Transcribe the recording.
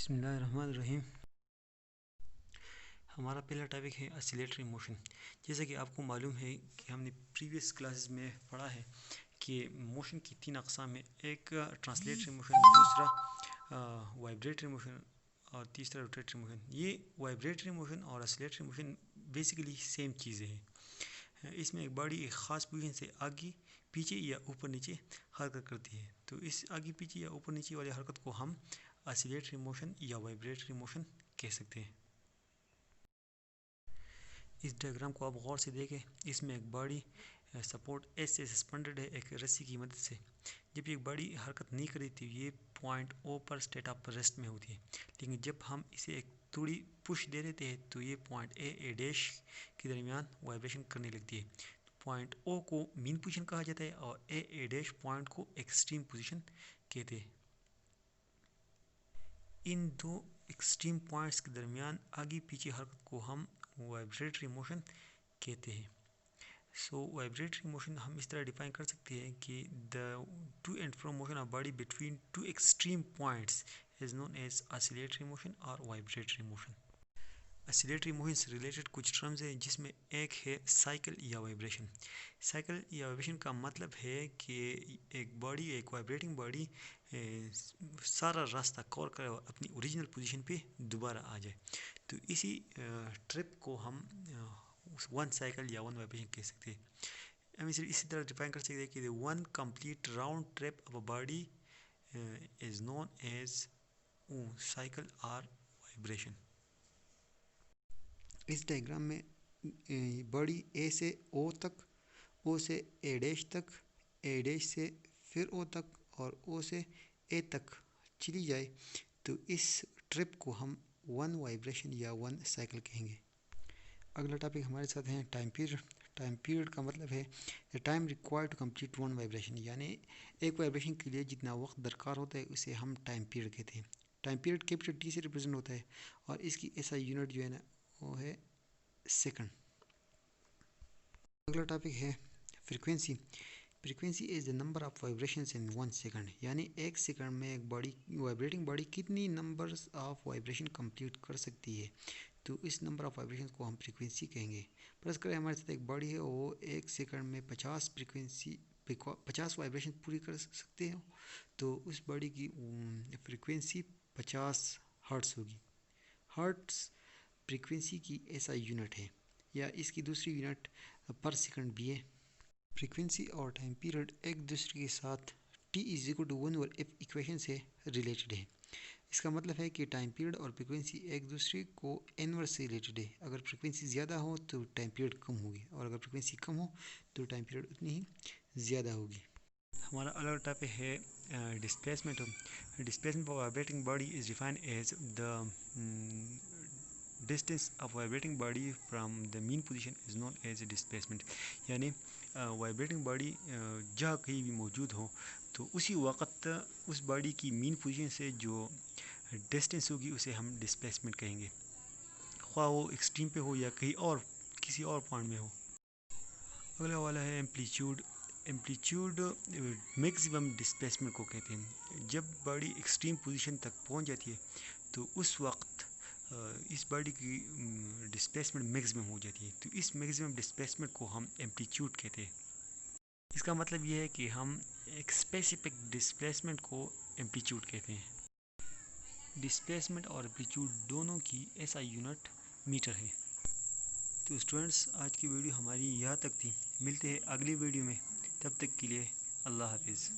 بسم اللہ الرحمن الرحیم۔ ہمارا پہلا ٹاپک ہے اسیلیٹری موشن۔ جیسا کہ آپ کو معلوم ہے کہ ہم نے پریویس کلاسز میں پڑھا ہے کہ موشن کی 3 اقسام ہیں، ایک ٹرانسلیٹری موشن، دوسرا وائبریٹری موشن اور تیسرا روٹیٹری موشن۔ یہ وائبریٹری موشن اور اسیلیٹری موشن بیسیکلی سیم چیزیں ہیں۔ اس میں ایک باڈی ایک خاص پوزیشن سے آگے پیچھے یا اوپر نیچے حرکت کرتی ہے، تو اس آگے پیچھے یا اوپر نیچے والی حرکت کو ہم اسیلیٹری موشن یا وائبریٹری موشن کہہ سکتے ہیں۔ اس ڈائیگرام کو آپ غور سے دیکھیں، اس میں ایک باڈی سپورٹ ایس سے سسپینڈڈ ہے ایک رسی کی مدد سے۔ جب یہ باڈی حرکت نہیں کر رہی تھی یہ point O per state of rest میں ہوتی ہے، لیکن جب ہم اسے ایک تھوڑی پش دے دیتے ہیں تو یہ پوائنٹ اے ڈیش کے درمیان وائبریشن کرنے لگتی ہے۔ پوائنٹ او کو مین پوزیشن کہا جاتا ہے اور اے ڈیش پوائنٹ کو ایکسٹریم پوزیشن کہتے ہیں۔ ان دو ایکسٹریم پوائنٹس کے درمیان آگے پیچھے حرکت کو ہم وائبریٹری موشن کہتے ہیں۔ وائبریٹری موشن ہم اس طرح ڈیفائن کر سکتے ہیں کہ the to and from motion of body between two extreme points is known as oscillatory motion or vibratory motion۔ Oscillatory motion سے ریلیٹڈ کچھ ٹرمز ہیں جس میں ایک ہے سائیکل یا وائبریشن۔ سائیکل یا وائبریشن کا مطلب ہے کہ ایک باڈی، ایک وائبریٹنگ باڈی سارا راستہ کور کرے اور اپنی اوریجنل پوزیشن پہ دوبارہ آ جائے، تو اسی ٹرپ کو ہم ون سائیکل یا ون وائبریشن کہہ سکتے ہیں۔ ہم اسے اسی طرح ڈیفائن کر سکتے ہیں کہ one complete round trip of a body is known as cycle اور وائبریشن۔ اس ڈائیگرام میں باڈی اے سے او تک، او سے اے ڈیش تک، اے ڈیش سے پھر او تک اور او سے اے تک چلی جائے تو اس ٹرپ کو ہم ون وائبریشن یا ون سائیکل کہیں گے۔ اگلا ٹاپک ہمارے ساتھ ہے ٹائم پیریڈ۔ ٹائم پیریڈ کا مطلب ہے time required to complete one vibration, یعنی ایک وائبریشن کے لیے جتنا وقت درکار ہوتا ہے اسے ہم ٹائم پیریڈ کہتے ہیں۔ ٹائم پیریڈ کیپٹل ٹی سے ریپرزینٹ ہوتا ہے اور اس کی ایسا یونٹ جو ہے نا وہ ہے سیکنڈ۔ اگلا ٹاپک ہے frequency. Frequency is the number of vibrations in 1 second, یعنی ایک سیکنڈ میں ایک باڈی وائبریٹنگ باڈی کتنی نمبرز آف وائبریشن کمپلیٹ کر سکتی ہے، تو اس نمبر آف وائبریشن کو ہم فریکوینسی کہیں گے۔ فرض کریں ہمارے ساتھ ایک باڈی ہے، وہ ایک سیکنڈ میں 50 وائبریشن پوری کر سکتے ہو، تو اس باڈی کی فریکوینسی 50 ہرٹز ہوگی۔ ہرٹز فریکوینسی کی ایسا یونٹ ہے، یا اس کی دوسری یونٹ پر سیکنڈ بھی ہے۔ فریکوینسی اور ٹائم پیریڈ ایک دوسرے کے ساتھ T=1 اور F ایکویشن سے ریلیٹڈ ہے۔ اس کا مطلب ہے کہ ٹائم پیریڈ اور فریکوینسی ایک دوسرے کو انورس سے ریلیٹڈ ہے۔ اگر فریکوینسی زیادہ ہو تو ٹائم پیریڈ کم ہوگی، اور اگر فریکوینسی کم ہو تو ٹائم پیریڈ اتنی ہی زیادہ ہوگی۔ ہمارا اگلا ٹاپک ہے displacement. Displacement of vibrating body is defined as the distance of vibrating body from the mean position is known as displacement۔ یعنی وائبریٹنگ باڈی جہاں کہیں بھی موجود ہو تو اسی وقت اس باڈی کی مین پوزیشن سے جو ڈسٹینس ہوگی اسے ہم ڈسپلیسمنٹ کہیں گے، خواہ وہ ایکسٹریم پہ ہو یا کہیں اور کسی اور پوائنٹ میں ہو۔ اگلا والا ہے ایمپلیٹیوڈ۔ ایمپلیٹیوڈ میکسیمم ڈسپلیسمنٹ کو کہتے ہیں۔ جب باڈی ایکسٹریم پوزیشن تک پہنچ جاتی ہے تو اس وقت اس باڈی کی ڈسپلیسمنٹ میکسیمم ہو جاتی ہے، تو اس میکسیمم ڈسپلیسمنٹ کو ہم ایمپلیٹیوڈ کہتے ہیں۔ اس کا مطلب یہ ہے کہ ہم ایک اسپیسیفک ڈسپلیسمنٹ کو ایمپلیٹیوڈ کہتے ہیں۔ ڈسپلیسمنٹ اور ایمپلیٹیوڈ دونوں کی ایسا یونٹ میٹر ہے۔ تو اسٹوڈنٹس، آج کی ویڈیو ہماری یہاں تک تھی، ملتے ہیں اگلی ویڈیو میں، تب تک کے لیے اللہ حافظ۔